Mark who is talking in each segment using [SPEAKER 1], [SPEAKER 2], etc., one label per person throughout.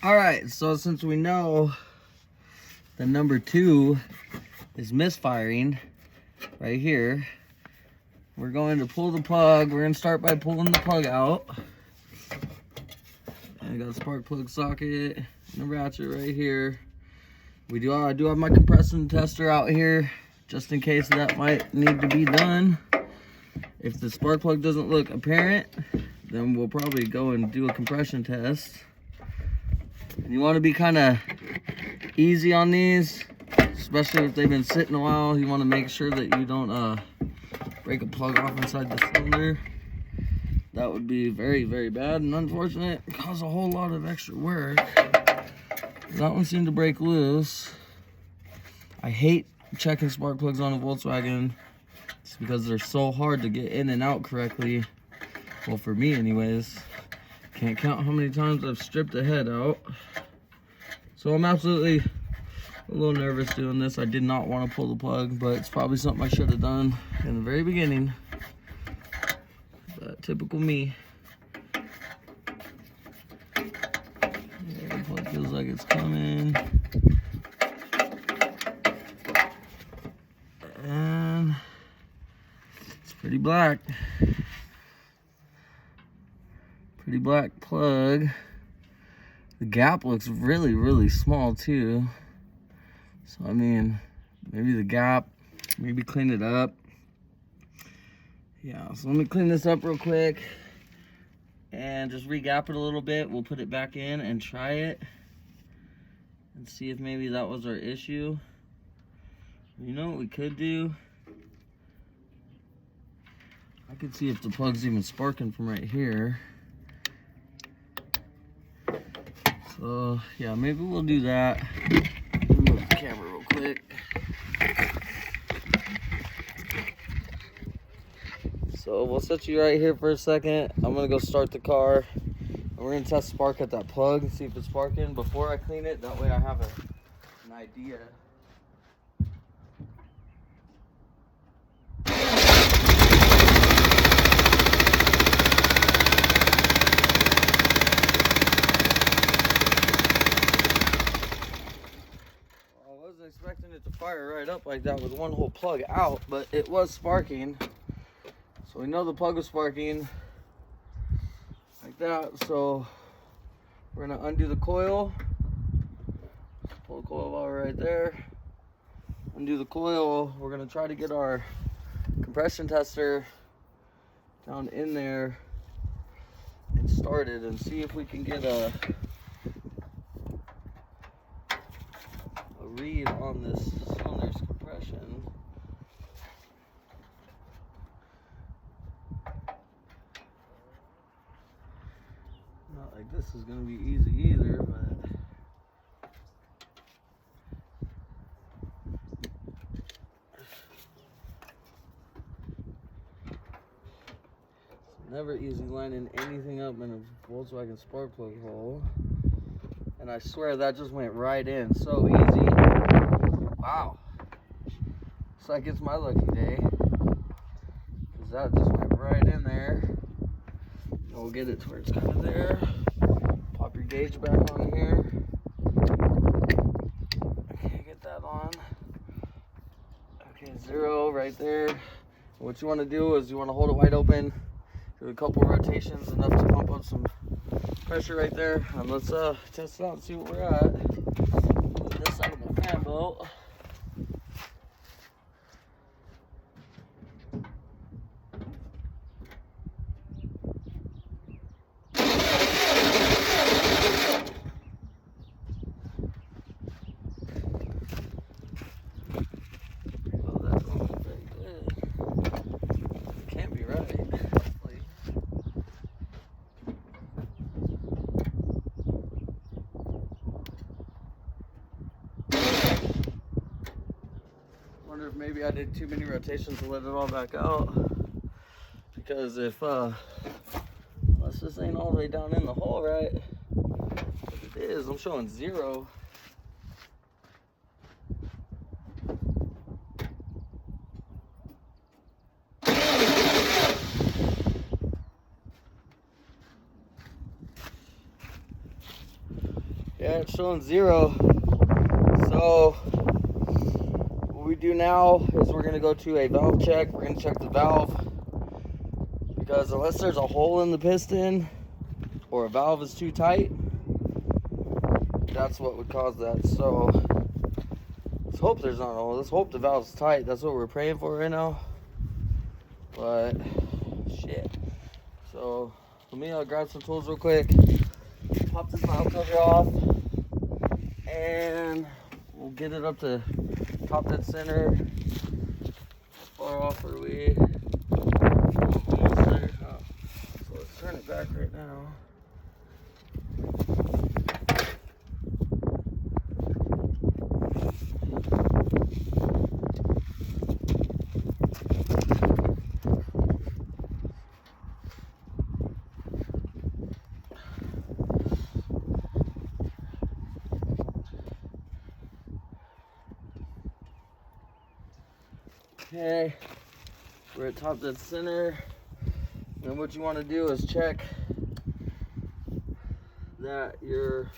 [SPEAKER 1] All right, so since we know the number 2 is misfiring right here, we're going to pull the plug. We're going to start by pulling the plug out. I got a spark plug socket and a ratchet right here. I do have my compression tester out here just in case that might need to be done. If the spark plug doesn't look apparent, then we'll probably go and do a compression test. And you want to be kind of easy on these, especially if they've been sitting a while. You want to make sure that you don't break a plug off inside the cylinder. That would be very, very bad and unfortunate. It cause a whole lot of extra work. That one seemed to break loose. I hate checking spark plugs on a Volkswagen. It's because they're so hard to get in and out correctly. Well, for me anyways. Can't count how many times I've stripped the head out. So I'm absolutely a little nervous doing this. I did not want to pull the plug, but it's probably something I should have done in the very beginning. Typical me. Yeah, the plug feels like it's coming. And it's pretty black. Pretty black plug. The gap looks really, really small too. So I mean, maybe the gap, maybe clean it up. Yeah, so let me clean this up real quick and just re-gap it a little bit. We'll put it back in and try it and see if maybe that was our issue. You know what we could do? I could see if the plug's even sparking from right here. So yeah, maybe we'll do that. Move the camera real quick. So we'll set you right here for a second. I'm gonna go start the car. And we're gonna test spark at that plug and see if it's sparking before I clean it. That way I have an idea. I wasn't expecting it to fire right up like that with one whole plug out, but it was sparking. So we know the plug was sparking like that. So we're gonna undo the coil. Pull the coil out right there. Undo the coil. We're gonna try to get our compression tester down in there and start it and see if we can get a read on this cylinder's compression. Not like this is going to be easy either, but it's never easy lining anything up in a Volkswagen spark plug hole. And I swear that just went right in so easy. Wow. Looks like it's my lucky day. Because that just went right in there. And we'll get it to where it's kind of there. Pop your gauge back on here. Okay, get that on. Okay, 0 right there. And what you want to do is you want to hold it wide open. Do a couple rotations, enough to pump up some pressure right there. And let's test it out and see what we're at. Move this out of my fan bolt. If maybe I did too many rotations to let it all back out, because if unless this ain't all the way down in the hole, right? If it is, I'm showing 0. Yeah, it's showing 0. So what we do now is we're going to go to a valve check. We're going to check the valve, because unless there's a hole in the piston or a valve is too tight, that's what would cause that. So let's hope there's not a hole. Let's hope the valve's tight. That's what we're praying for right now. But shit. So let me grab some tools real quick, pop this valve cover off, and we'll get it up to top dead center. How far off are we? Almost there. Oh. So let's turn it back right now. Okay, we're at top dead center. And what you want to do is check that you're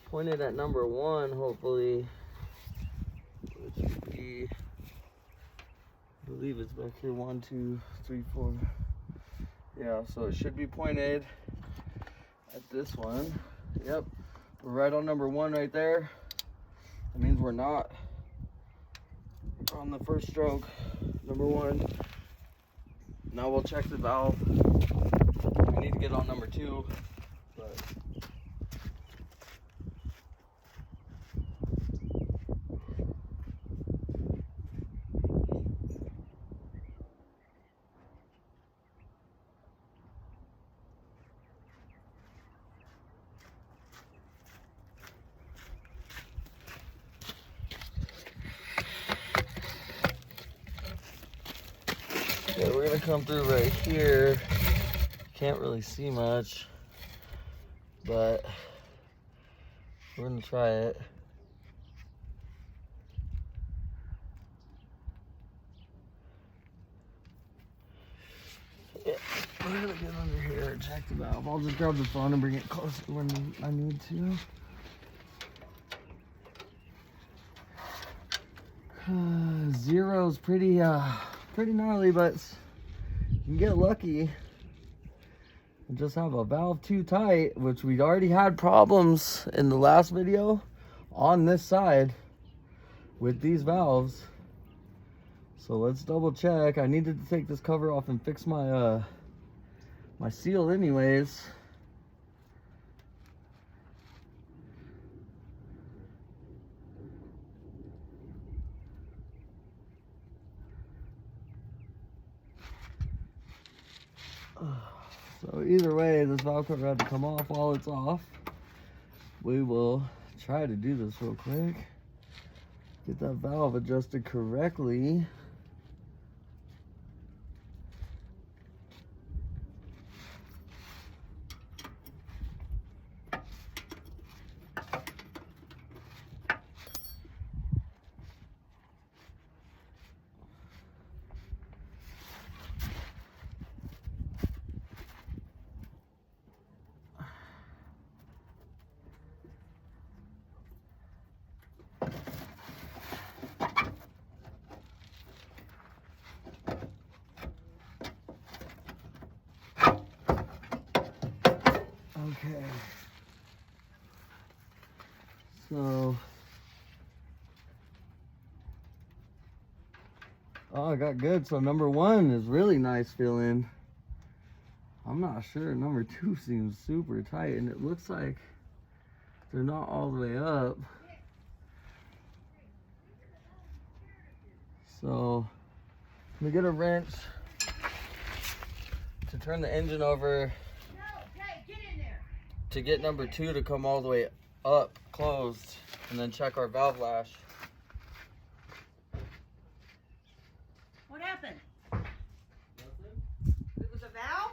[SPEAKER 1] pointed at number 1, hopefully, which would be, I believe it's back here, 1, 2, 3, 4. Yeah, so it should be pointed at this one. Yep, we're right on number 1 right there. That means we're not on the first stroke, number 1. Now we'll check the valve. We need to get on number 2, but okay, we're gonna come through right here. Can't really see much, but we're gonna try it. Yeah, we're gonna get under here and check the valve. I'll just grab the phone and bring it closer when I need to. Zero's pretty gnarly, but you can get lucky and just have a valve too tight, which we already had problems in the last video on this side with these valves. So let's double check. I needed to take this cover off and fix my my seal anyways. So either way, this valve cover had to come off while it's off. We will try to do this real quick. Get that valve adjusted correctly. Okay. So, oh, I got good. So number 1 is really nice feeling. I'm not sure. Number 2 seems super tight, and it looks like they're not all the way up. So I'm gonna get a wrench to turn the engine over to get number 2 to come all the way up closed, and then check our valve lash.
[SPEAKER 2] What happened?
[SPEAKER 1] Nothing?
[SPEAKER 2] It was a valve?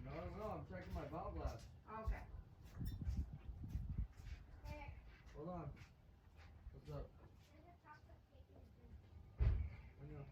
[SPEAKER 1] No, I'm checking my valve lash.
[SPEAKER 2] Okay.
[SPEAKER 1] Hold on. What's up? I know.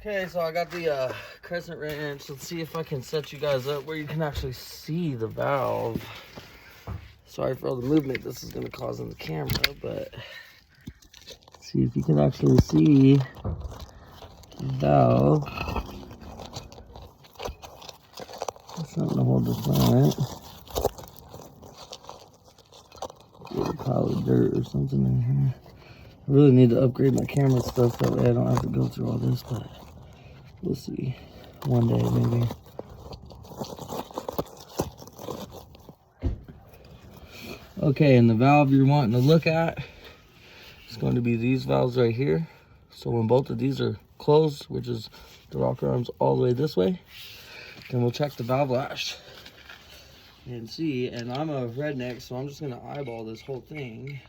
[SPEAKER 1] Okay, so I got the crescent wrench. Let's see if I can set you guys up where you can actually see the valve. Sorry for all the movement this is going to cause on the camera, but see if you can actually see the valve. Something to hold the front. Get a pile of dirt or something in here. I really need to upgrade my camera stuff, that way I don't have to go through all this, but we'll see. One day, maybe. Okay, and the valve you're wanting to look at is going to be these valves right here. So when both of these are closed, which is the rocker arms all the way this way, then we'll check the valve lash and see. And I'm a redneck, so I'm just going to eyeball this whole thing.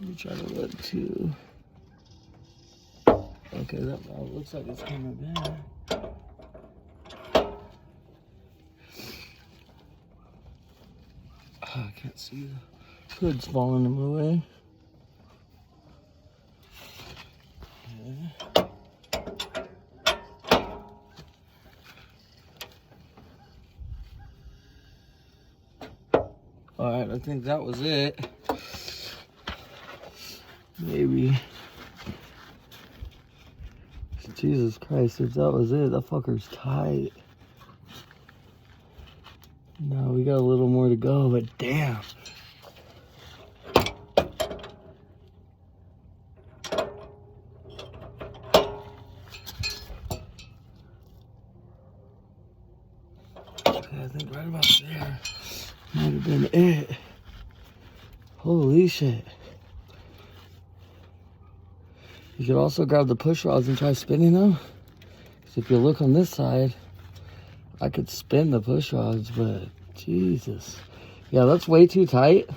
[SPEAKER 1] Let me try to look too. Okay, that valve looks like it's coming back. I can't see the hood's falling in my way. Okay. Alright, I think that was it. Maybe. Jesus Christ, if that was it, that fucker's tight. No, we got a little more to go, but damn. Okay, I think right about there might have been it. Holy shit. You could also grab the push rods and try spinning them. Because if you look on this side, I could spin the push rods, but Jesus. Yeah, that's way too tight.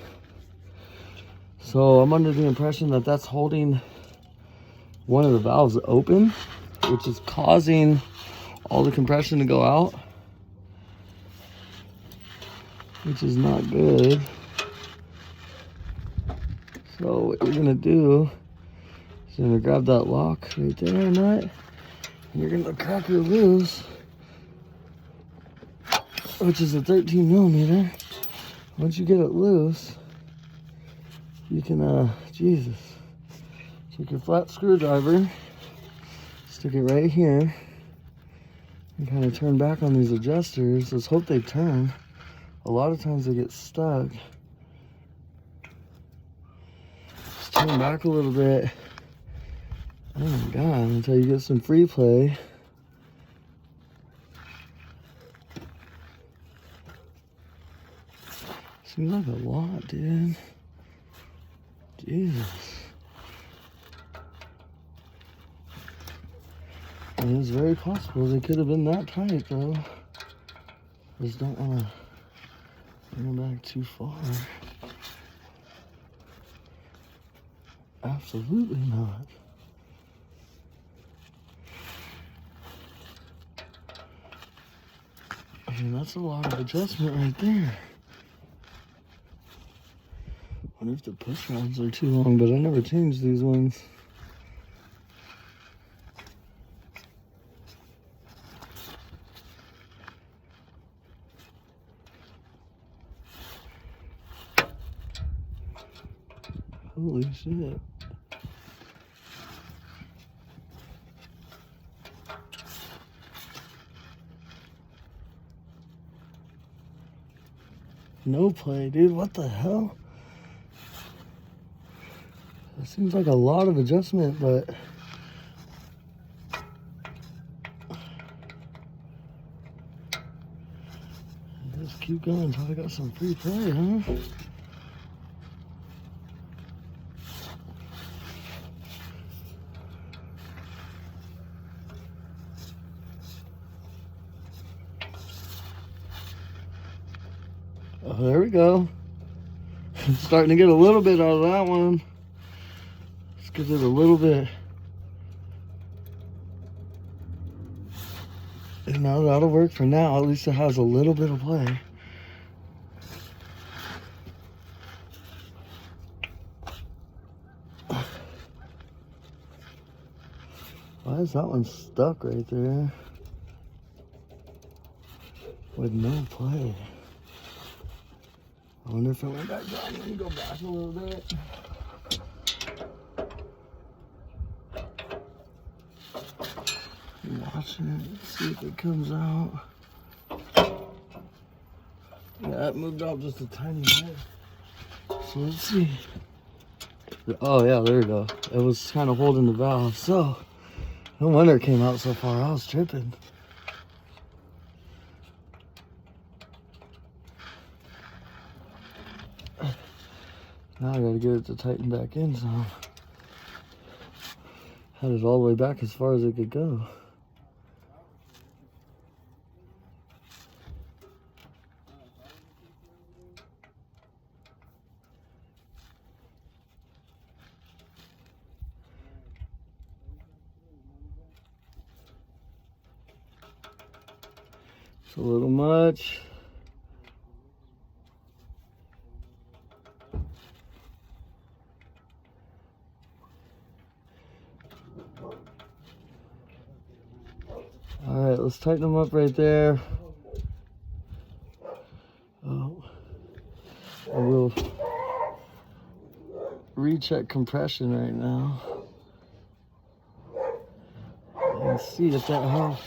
[SPEAKER 1] So I'm under the impression that that's holding one of the valves open, which is causing all the compression to go out, which is not good. So what you're gonna do, you're gonna grab that lock right there, nut, and you're gonna crack her loose, which is a 13 millimeter. Once you get it loose, you can, Jesus, take your flat screwdriver, stick it right here, and kind of turn back on these adjusters. Let's hope they turn. A lot of times they get stuck. Just turn back a little bit. Oh my God, until you get some free play. Seems like a lot, dude. Jesus. And it's very possible they could have been that tight, though. I just don't want to bring them back too far. Absolutely not. I mean, that's a lot of adjustment right there. I wonder if the push rods are too long, but I never changed these ones. Holy shit. No play, dude. What the hell? It seems like a lot of adjustment, but just keep going until I got some free play, huh? Oh, there we go. Starting to get a little bit out of that one. Let's give it a little bit. And now that'll work for now. At least it has a little bit of play. Why is that one stuck right there with no play? I wonder if it went back down. Let me go back a little bit. Watching it, see if it comes out. Yeah, it moved out just a tiny bit. So let's see. Oh yeah, there we go. It was kind of holding the valve. So no wonder it came out so far. I was tripping. Now I gotta get it to tighten back in. So had it all the way back as far as it could go. It's a little much. All right, let's tighten them up right there. Oh, and we'll recheck compression right now and see if that helps.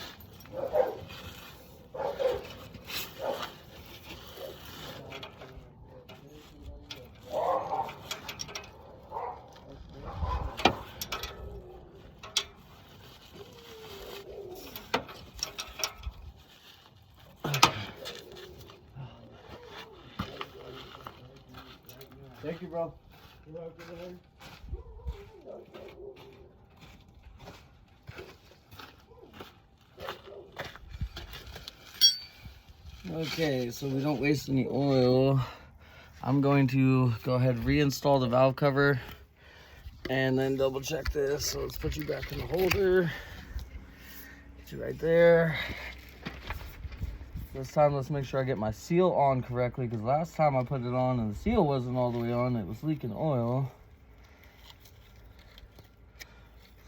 [SPEAKER 1] Thank you, bro. Okay, so we don't waste any oil. I'm going to go ahead and reinstall the valve cover and then double check this. So let's put you back in the holder. Get you right there. This time, let's make sure I get my seal on correctly, because last time I put it on and the seal wasn't all the way on, it was leaking oil.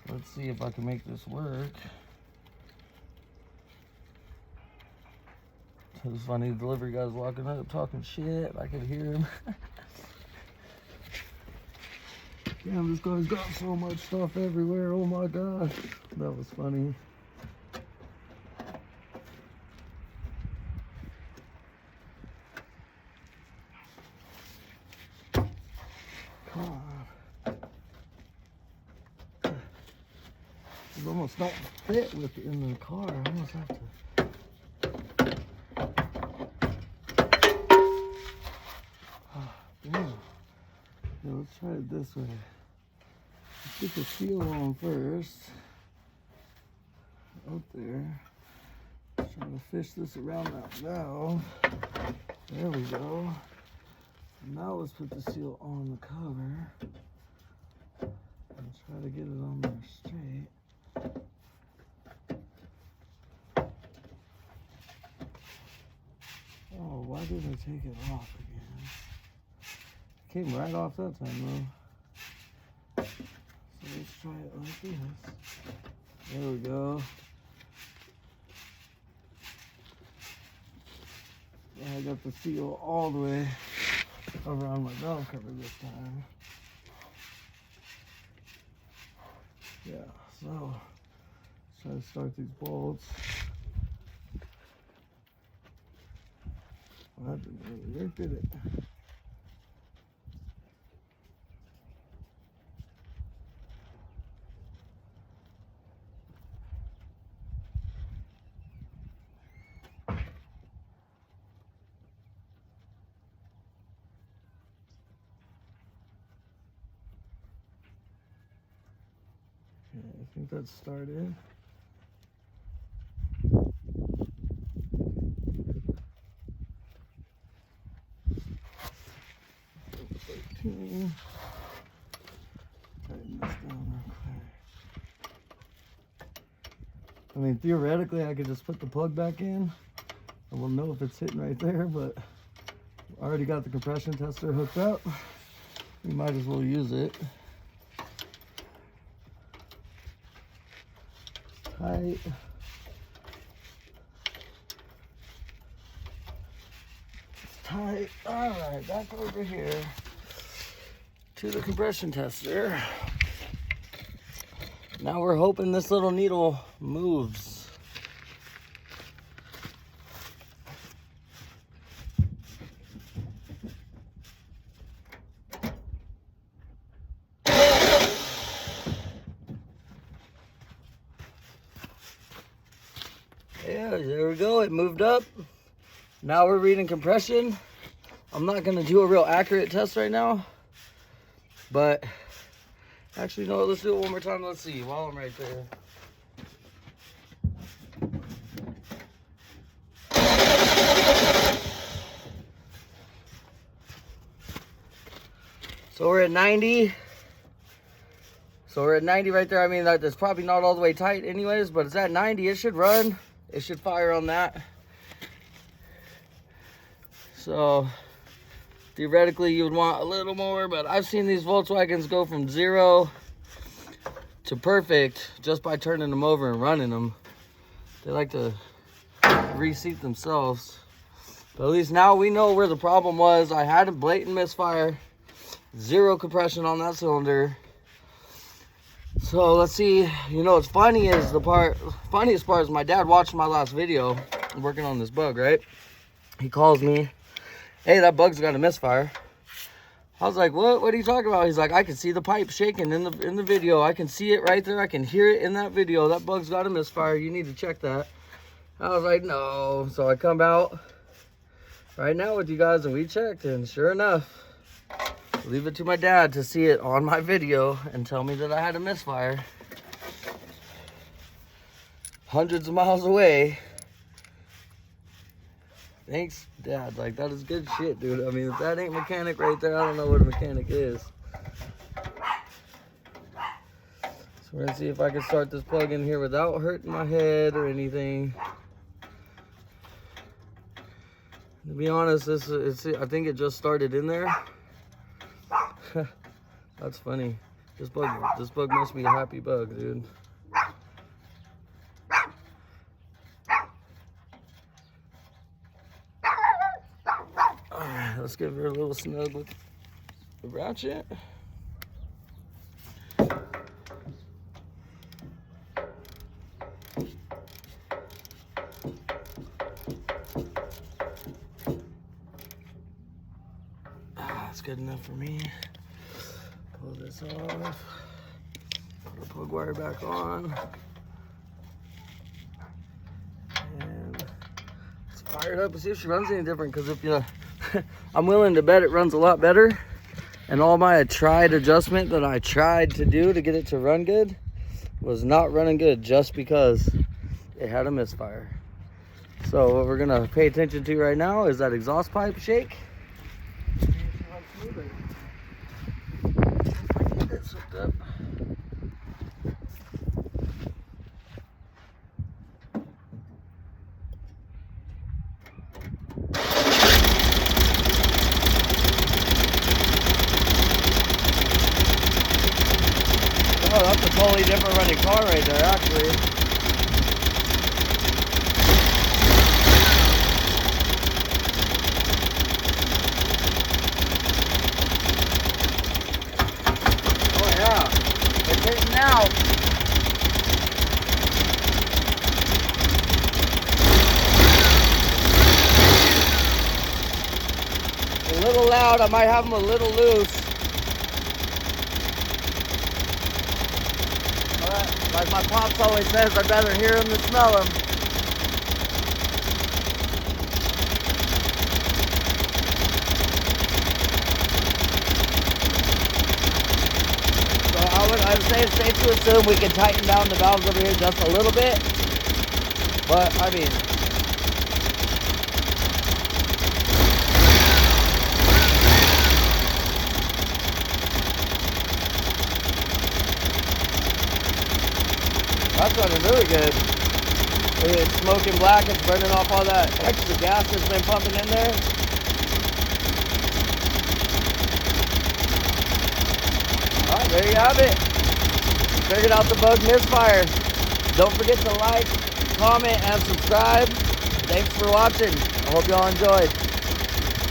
[SPEAKER 1] So let's see if I can make this work. It was funny, the delivery guy's walking up talking shit. I could hear him. Damn, this guy's got so much stuff everywhere. Oh my gosh. That was funny. It almost don't fit in the car. I almost have to. Oh, damn. Yeah, let's try it this way. Let's get the seal on first. Up there. Trying to fish this around that valve. There we go. Now let's put the seal on the cover. And try to get it on there straight. Oh, why did I take it off again? It came right off that time though. So let's try it like this. There we go. I got the seal all the way around my valve cover this time. Yeah, so let's try to start these bolts. Well, that didn't really work, did it? Okay, I think that started. Tighten this down real quick. I mean, theoretically, I could just put the plug back in and we'll know if it's hitting right there, but I already got the compression tester hooked up. We might as well use it. Tight. Tight. All right, back over here to the compression tester. Now we're hoping this little needle moves. Yeah, there we go. It moved up. Now we're reading compression. I'm not going to do a real accurate test right now, but actually, no, let's do it one more time. Let's see while I'm right there. So we're at 90. So we're at 90 right there. I mean, that's probably not all the way tight anyways, but it's at 90. It should run. It should fire on that. So theoretically, you would want a little more, but I've seen these Volkswagens go from 0 to perfect just by turning them over and running them. They like to reseat themselves. But at least now we know where the problem was. I had a blatant misfire, 0 compression on that cylinder. So let's see. You know what's funny is funniest part is my dad watched my last video. I'm working on this bug, right? He calls me, hey, that bug's got a misfire. I was like, what are you talking about? He's like, I can see the pipe shaking in the video. I can see it right there. I can hear it in that video. That bug's got a misfire. You need to check that. I was like, no. So I come out right now with you guys and we checked, and sure enough, leave it to my dad to see it on my video and tell me that I had a misfire. Hundreds of miles away. Thanks, Dad. Like, that is good shit, dude. I mean, if that ain't mechanic right there, I don't know what a mechanic is. So we're gonna see if I can start this plug in here without hurting my head or anything. To be honest, I think it just started in there. That's funny. This bug must be a happy bug, dude. Alright, let's give her a little snug with the ratchet. That's good enough for me. Pull this off. Put the plug wire back on. And let's fire it up and see if she runs any different. Because if you, I'm willing to bet it runs a lot better. And all my tried adjustment that I tried to do to get it to run good was not running good just because it had a misfire. So what we're gonna pay attention to right now is that exhaust pipe shake. Up. Oh, that's a totally different running car right there, actually. Now, a little loud. I might have them a little loose. But like my pops always says, I'd rather hear them than smell them. I would say it's safe to assume we can tighten down the valves over here just a little bit. But, I mean, that's running really good. It's smoking black. It's burning off all that extra gas that's been pumping in there. All right, there you have it. Figured out the bug misfire. Don't forget to like, comment, and subscribe. Thanks for watching. I hope y'all enjoyed.